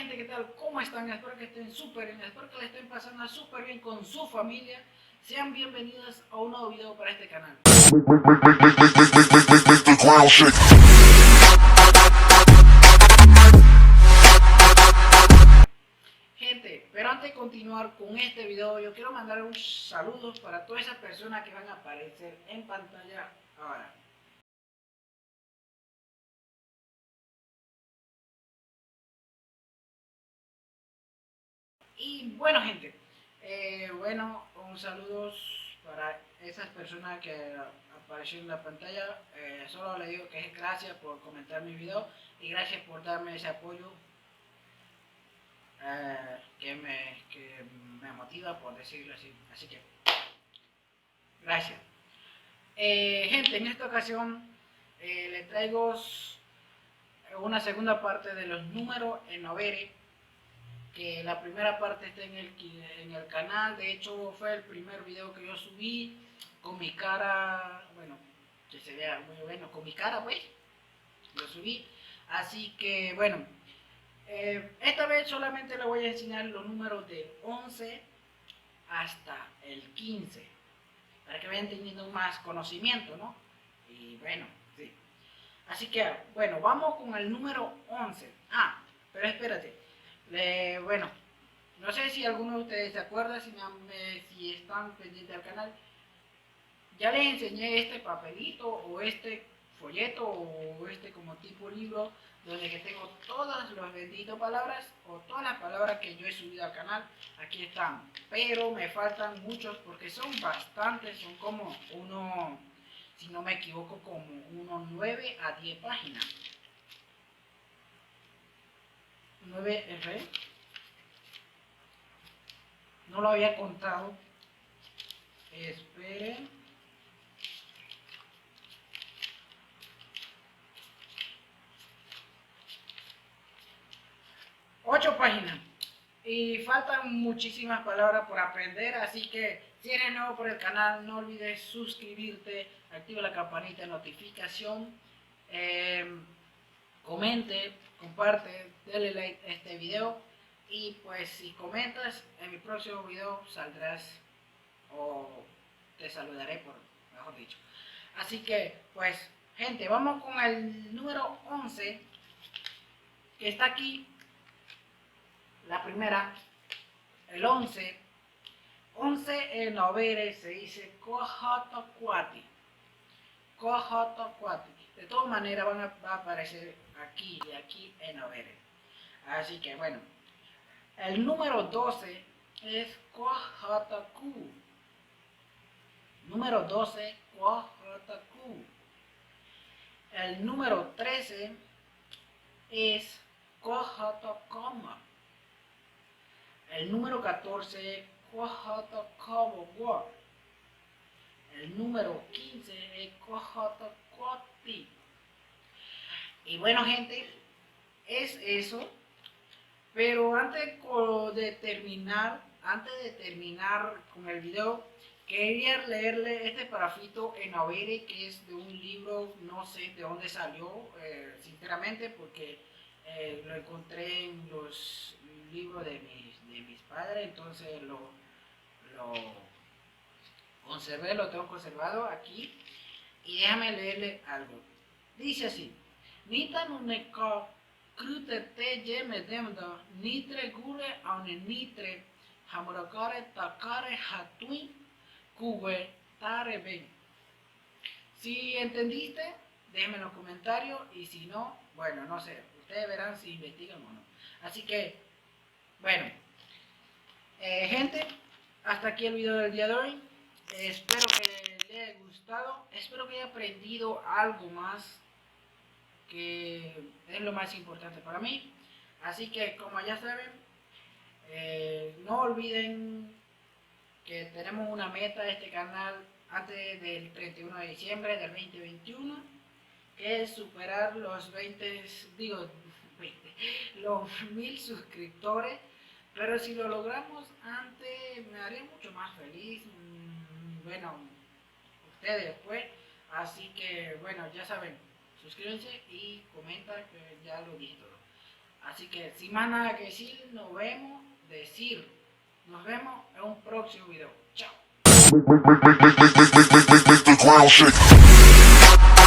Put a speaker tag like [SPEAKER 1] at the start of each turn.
[SPEAKER 1] gente, ¿qué tal? ¿Cómo están? Espero que estén súper bien, espero que le estén pasando súper bien con su familia. Sean bienvenidos a un nuevo video para este canal. Gente, pero antes de continuar con este video, yo quiero mandar un saludo para todas esas personas que van a aparecer en pantalla ahora. Y bueno, gente, un saludo para esas personas que aparecieron en la pantalla. Solo le digo que es gracias por comentar mi video y gracias por darme ese apoyo que me motiva, por decirlo así. Así que, gracias. Gente, en esta ocasión les traigo una segunda parte de los números en Overe, que la primera parte está en el canal. De hecho fue el primer video que yo subí con mi cara, bueno, que se vea muy bueno, con mi cara pues, lo subí. Así que bueno, esta vez solamente le voy a enseñar los números de 11 hasta el 15, para que vayan teniendo más conocimiento, ¿no? Y bueno, sí. Así que, bueno, vamos con el número 11. Pero espérate. Bueno, no sé si alguno de ustedes se acuerda, si están pendientes del canal. Ya les enseñé este papelito o este folleto o este como tipo libro donde que tengo todas las benditas palabras o todas las palabras que yo he subido al canal. Aquí están, pero me faltan muchos porque son bastantes, son como si no me equivoco, como unos 9 a 10 páginas. 9R, no lo había contado. Esperen. 8 páginas y faltan muchísimas palabras por aprender, así que si eres nuevo por el canal no olvides suscribirte, activa la campanita de notificación, comente, comparte, dale like a este video y pues si comentas en mi próximo video saldrás o te saludaré, por mejor dicho. Así que pues gente, vamos con el número 11 que está aquí. La primera, el 11. 11 en Overe se dice Cojotocuati. Cojotocuati. De todas maneras va a aparecer aquí y aquí en Overe. Así que bueno. El número 12 es Cojotocu. Número 12, Cojotocu. El número 13 es Cojotocoma. El número 14, Cojotocobo. El número 15 es Cojotocoti. Y bueno, gente, es eso. Pero antes de terminar con el video, quería leerle este parafito en Overe, que es de un libro, no sé de dónde salió, sinceramente, porque lo encontré en los libros de mis padres, entonces lo conservé, lo tengo conservado aquí. Y déjame leerle algo. Dice así: Nita nuneko krutete yeme demda nitre gure aune nitre hamuragare takare hatui kuwe tare ben. Si entendiste, déjenme en los comentarios, y si no, bueno, no sé, ustedes verán si investigan o no. Así que, bueno, gente, hasta aquí el video del día de hoy. Espero que les haya gustado, espero que haya aprendido algo más, que es lo más importante para mí. Así que, como ya saben, no olviden que tenemos una meta de este canal antes del 31 de diciembre del 2021, que es superar los 1000 suscriptores. Pero si lo logramos antes, me haré mucho más feliz. Bueno, ustedes después. Así que, bueno, ya saben, suscríbanse y comenta, que ya lo dije todo. Así que sin más nada que decir, nos vemos en un próximo video. Chao.
[SPEAKER 2] Make the ground shake.